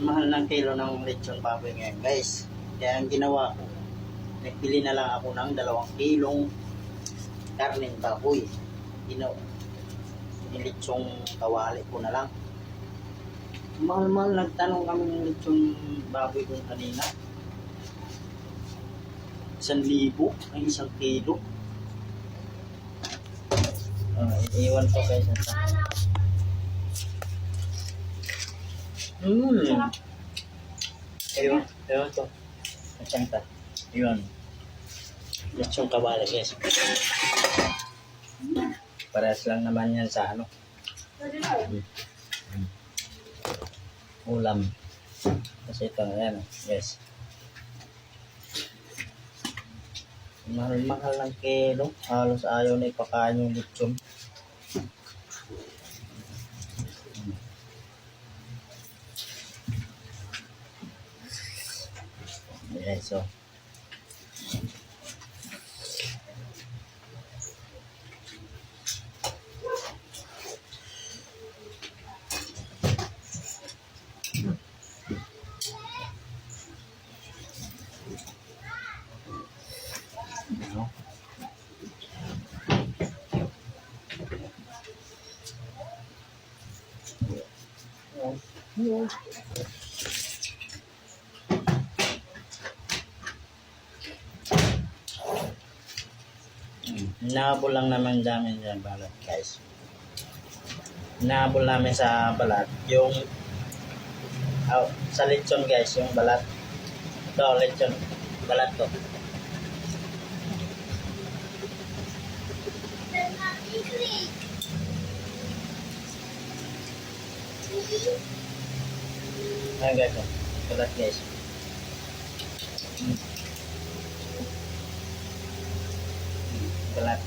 Mahal ng kilo ng lechon baboy ngayon guys. Kaya ang ginawa ko, nagpili na lang ako ng 2 kilong karneng baboy. Nilitsong kawali ko na lang. Mahal-mahal, nagtanong kami ng lechon baboy ko kanina. 1,000 ay 1 kilo. Iwan ko guys. Ayun to. Masang ta. Ayun. Lechong kawali guys. Parehas lang naman yan sa ano. Ulam. Kasi ito yan guys. Mahal-mahal ng kilo. Halos ayaw na ipakain yung lechon. Okay, so Nahabol lang naman namin yung balat guys. Nahabol namin sa balat yung sa lechon guys, yung balat. Ito lechon, balat to. Ayan guys, balat guys. Balat.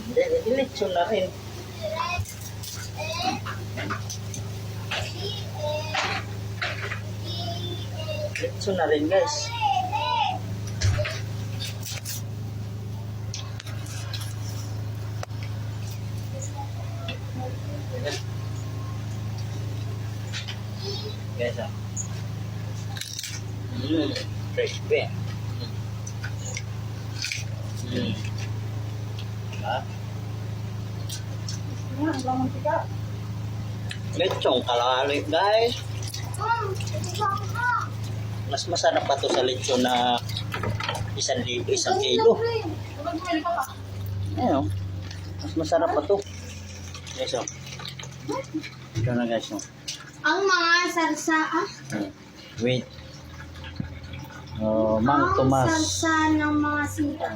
Hindi, lechon na rin. Lechon na rin guys. Guys, fresh bean. Lechong kalali guys. Mas masarap pa to sa lechon na 1,000, 1 kilo. Ayun, mas masarap pa to. Guys, ito na guys. Ang mga sarsa Wait. Mang Tomas. Sarsa ng mga sita.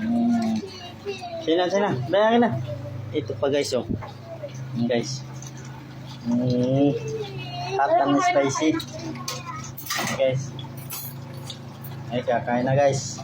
Sina. Bayangin na. Ito pa guys, guys. Hot and spicy. Guys. Ay, kakain na guys.